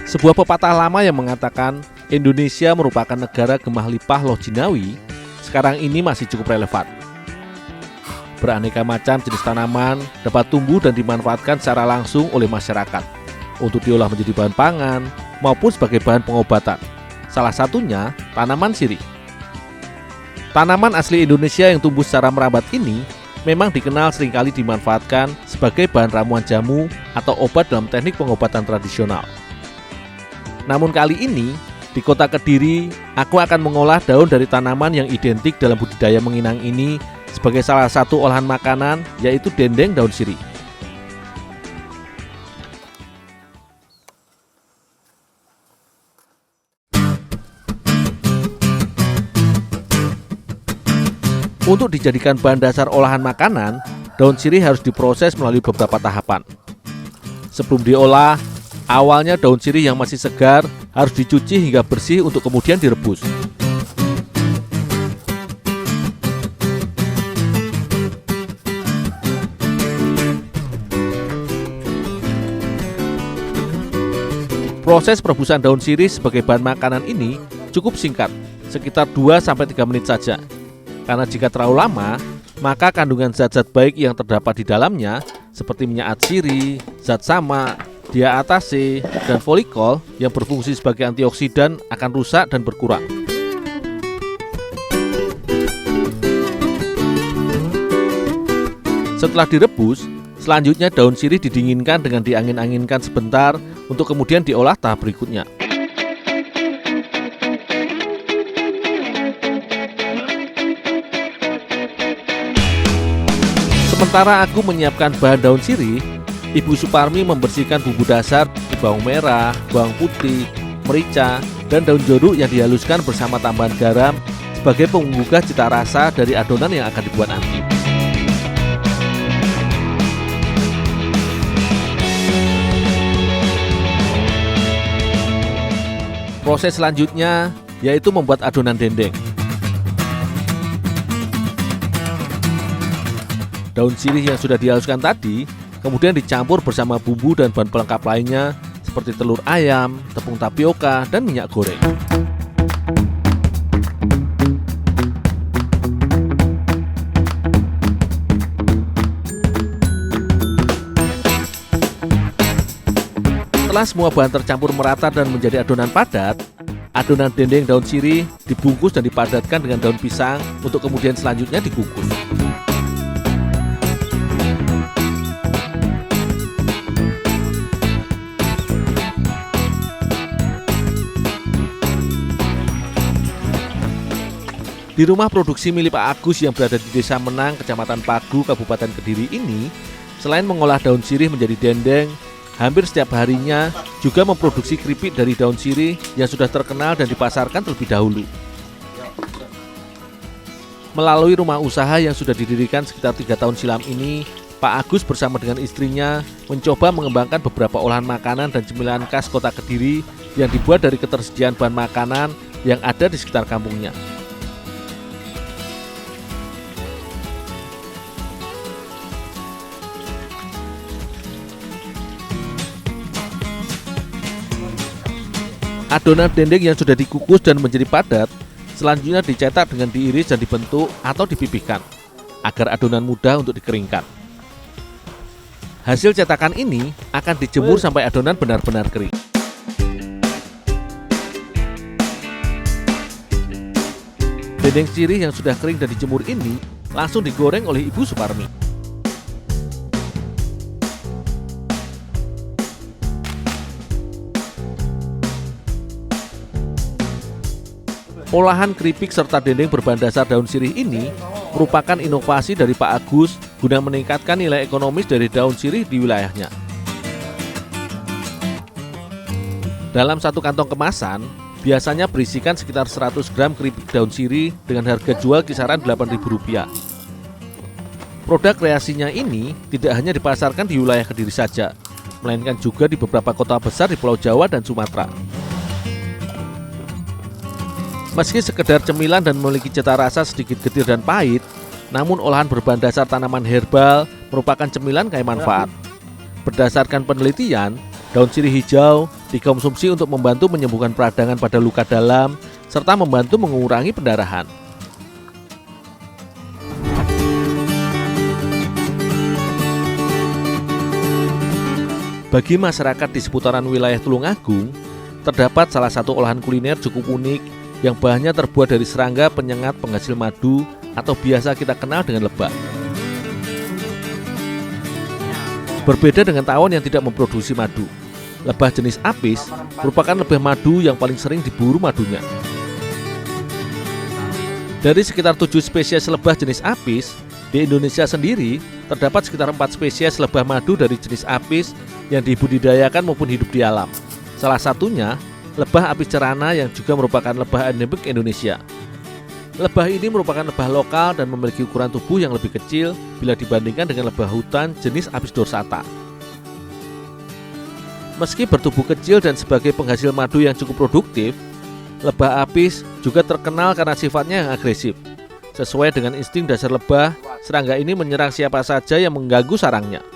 Sebuah pepatah lama yang mengatakan Indonesia merupakan negara gemah limpah loh jinawi, sekarang ini masih cukup relevan. Beraneka macam jenis tanaman dapat tumbuh dan dimanfaatkan secara langsung oleh masyarakat untuk diolah menjadi bahan pangan maupun sebagai bahan pengobatan. Salah satunya tanaman sirih. Tanaman asli Indonesia yang tumbuh secara merambat ini memang dikenal seringkali dimanfaatkan sebagai bahan ramuan jamu atau obat dalam teknik pengobatan tradisional. Namun kali ini, di kota Kediri, aku akan mengolah daun dari tanaman yang identik dalam budidaya menginang ini sebagai salah satu olahan makanan, yaitu dendeng daun sirih. Untuk dijadikan bahan dasar olahan makanan, daun sirih harus diproses melalui beberapa tahapan. Sebelum diolah, awalnya daun sirih yang masih segar harus dicuci hingga bersih untuk kemudian direbus. Proses perebusan daun sirih sebagai bahan makanan ini cukup singkat, sekitar 2-3 menit saja. Karena jika terlalu lama, maka kandungan zat-zat baik yang terdapat di dalamnya seperti minyak atsiri, zat sama, diatase, dan folikol yang berfungsi sebagai antioksidan akan rusak dan berkurang. Setelah direbus, selanjutnya daun sirih didinginkan dengan diangin-anginkan sebentar untuk kemudian diolah tahap berikutnya. Sementara aku menyiapkan bahan daun sirih, Ibu Suparmi membersihkan bumbu dasar di bawang merah, bawang putih, merica, dan daun jeruk yang dihaluskan bersama tambahan garam sebagai penggugah cita rasa dari adonan yang akan dibuat nanti. Proses selanjutnya yaitu membuat adonan dendeng. Daun sirih yang sudah dihaluskan tadi kemudian dicampur bersama bumbu dan bahan pelengkap lainnya seperti telur ayam, tepung tapioka, dan minyak goreng. Setelah semua bahan tercampur merata dan menjadi adonan padat, adonan dendeng daun sirih dibungkus dan dipadatkan dengan daun pisang untuk kemudian selanjutnya dikukus. Di rumah produksi milik Pak Agus yang berada di Desa Menang, Kecamatan Pagu, Kabupaten Kediri ini, selain mengolah daun sirih menjadi dendeng, hampir setiap harinya juga memproduksi keripik dari daun sirih yang sudah terkenal dan dipasarkan terlebih dahulu. Melalui rumah usaha yang sudah didirikan sekitar 3 tahun silam ini, Pak Agus bersama dengan istrinya mencoba mengembangkan beberapa olahan makanan dan cemilan khas kota Kediri yang dibuat dari ketersediaan bahan makanan yang ada di sekitar kampungnya. Adonan dendeng yang sudah dikukus dan menjadi padat selanjutnya dicetak dengan diiris dan dibentuk atau dipipihkan agar adonan mudah untuk dikeringkan. Hasil cetakan ini akan dijemur sampai adonan benar-benar kering. Dendeng sirih yang sudah kering dan dijemur ini langsung digoreng oleh Ibu Suparmi. Olahan keripik serta dendeng berbahan dasar daun sirih ini merupakan inovasi dari Pak Agus guna meningkatkan nilai ekonomis dari daun sirih di wilayahnya. Dalam satu kantong kemasan, biasanya berisikan sekitar 100 gram keripik daun sirih dengan harga jual kisaran Rp8.000. Produk kreasinya ini tidak hanya dipasarkan di wilayah Kediri saja, melainkan juga di beberapa kota besar di Pulau Jawa dan Sumatera. Meski sekedar cemilan dan memiliki cita rasa sedikit getir dan pahit, namun olahan berbahan dasar tanaman herbal merupakan cemilan kaya manfaat. Berdasarkan penelitian, Daun sirih hijau dikonsumsi untuk membantu menyembuhkan peradangan pada luka dalam serta membantu mengurangi pendarahan. Bagi masyarakat di seputaran wilayah Tulungagung, terdapat salah satu olahan kuliner cukup unik yang bahannya terbuat dari serangga penyengat penghasil madu atau biasa kita kenal dengan lebah. Berbeda dengan tawon yang tidak memproduksi madu, lebah jenis apis merupakan lebah madu yang paling sering diburu madunya. Dari sekitar 7 spesies lebah jenis apis, di Indonesia sendiri terdapat sekitar 4 spesies lebah madu dari jenis apis yang dibudidayakan maupun hidup di alam. Salah satunya lebah apis cerana yang juga merupakan lebah endemik Indonesia. Lebah ini merupakan lebah lokal dan memiliki ukuran tubuh yang lebih kecil bila dibandingkan dengan lebah hutan jenis Apis dorsata. Meski bertubuh kecil dan sebagai penghasil madu yang cukup produktif, lebah apis juga terkenal karena sifatnya yang agresif. Sesuai dengan insting dasar lebah, serangga ini menyerang siapa saja yang mengganggu sarangnya.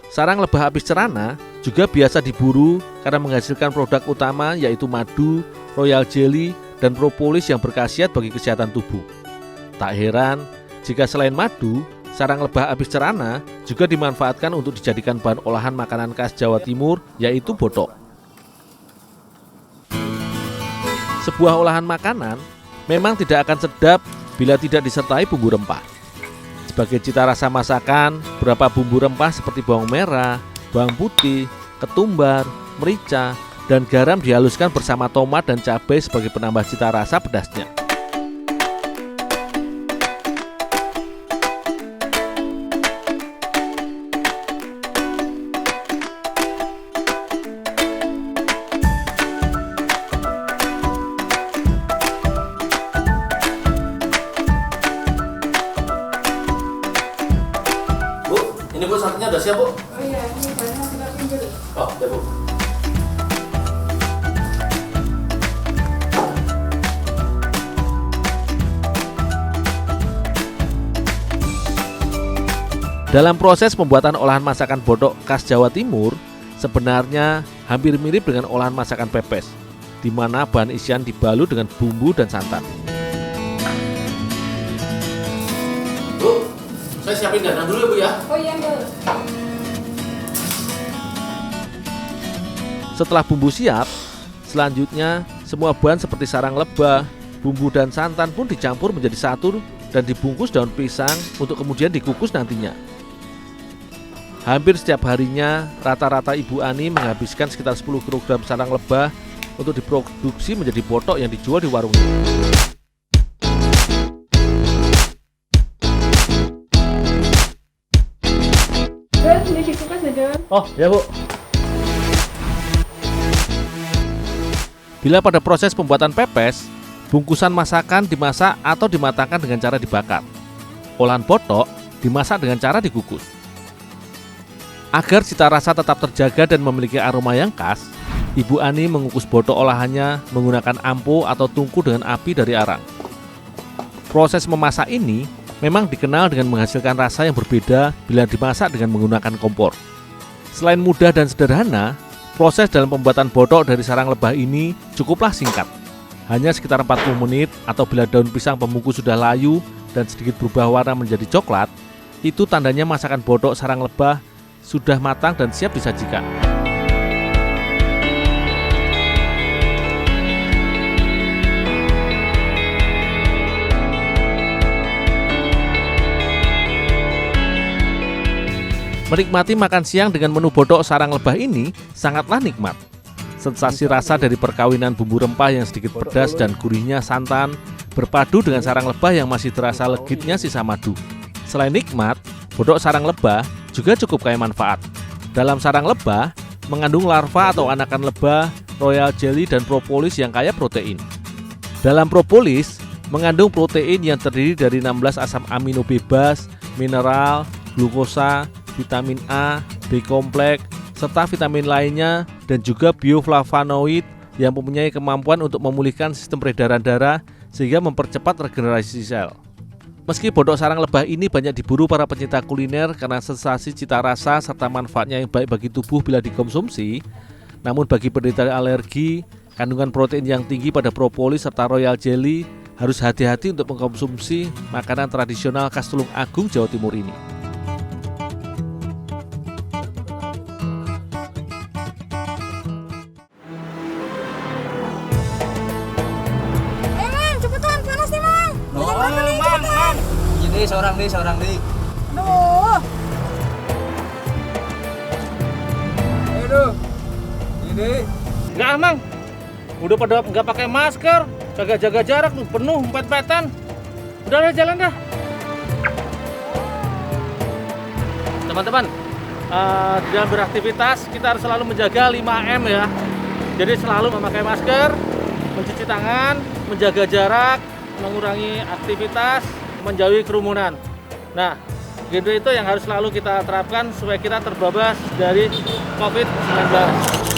Sarang lebah apis cerana juga biasa diburu karena menghasilkan produk utama yaitu madu, royal jelly, dan propolis yang berkhasiat bagi kesehatan tubuh. Tak heran jika selain madu, sarang lebah apis cerana juga dimanfaatkan untuk dijadikan bahan olahan makanan khas Jawa Timur yaitu botok. Sebuah olahan makanan memang tidak akan sedap bila tidak disertai bumbu rempah. Sebagai cita rasa masakan, beberapa bumbu rempah seperti bawang merah, bawang putih, ketumbar, merica, dan garam dihaluskan bersama tomat dan cabai sebagai penambah cita rasa pedasnya. Bu, ini Bu satunya udah siap Bu? Oh iya, ini bahannya tinggal pinggir. Oh, ya Bu. Dalam proses pembuatan olahan masakan botok khas Jawa Timur, sebenarnya hampir mirip dengan olahan masakan pepes, di mana bahan isian dibalut dengan bumbu dan santan. Bu, saya siapin dandang dulu ya Bu ya. Oh iya, enggak. Setelah bumbu siap, selanjutnya semua bahan seperti sarang lebah, bumbu dan santan pun dicampur menjadi satu dan dibungkus daun pisang untuk kemudian dikukus nantinya. Hampir setiap harinya, rata-rata Ibu Ani menghabiskan sekitar 10 kg sarang lebah untuk diproduksi menjadi botok yang dijual di warungnya. Ini dikupas ya, Oh, ya Bu. Bila pada proses pembuatan pepes, bungkusan masakan dimasak atau dimatangkan dengan cara dibakar. Olahan botok dimasak dengan cara dikukus. Agar cita rasa tetap terjaga dan memiliki aroma yang khas, Ibu Ani mengukus botok olahannya menggunakan ampo atau tungku dengan api dari arang. Proses memasak ini memang dikenal dengan menghasilkan rasa yang berbeda bila dimasak dengan menggunakan kompor. Selain mudah dan sederhana, proses dalam pembuatan botok dari sarang lebah ini cukuplah singkat. Hanya sekitar 40 menit atau bila daun pisang pembungkus sudah layu dan sedikit berubah warna menjadi coklat, itu tandanya masakan botok sarang lebah sudah matang dan siap disajikan. Menikmati makan siang dengan menu botok sarang lebah ini sangatlah nikmat. Sensasi rasa dari perkawinan bumbu rempah yang sedikit pedas dan gurihnya santan berpadu dengan sarang lebah yang masih terasa legitnya sisa madu. Selain nikmat, botok sarang lebah juga cukup kaya manfaat. Dalam sarang lebah mengandung larva atau anakan lebah, royal jelly, dan propolis yang kaya protein. Dalam propolis mengandung protein yang terdiri dari 16 asam amino bebas, mineral, glukosa, vitamin A, B kompleks, serta vitamin lainnya dan juga bioflavonoid yang mempunyai kemampuan untuk memulihkan sistem peredaran darah sehingga mempercepat regenerasi sel. Meski bodok sarang lebah ini banyak diburu para pencinta kuliner karena sensasi cita rasa serta manfaatnya yang baik bagi tubuh bila dikonsumsi, namun bagi penderita alergi, kandungan protein yang tinggi pada propolis serta royal jelly harus hati-hati untuk mengkonsumsi makanan tradisional khas Tulung Agung, Jawa Timur ini. Mang, cepetan, panas nih, Mang. Mang. Ini seorang nih. Aduh. Aduh. Ini. Enggak, Mang. Udah pada nggak pakai masker, jaga jarak, penuh empet-empetan. Udah jalan dah. Teman-teman, dalam beraktivitas kita harus selalu menjaga 5M ya. Jadi selalu memakai masker, mencuci tangan, menjaga jarak, mengurangi aktivitas, menjauhi kerumunan. Nah, gitu itu yang harus selalu kita terapkan supaya kita terbebas dari COVID-19.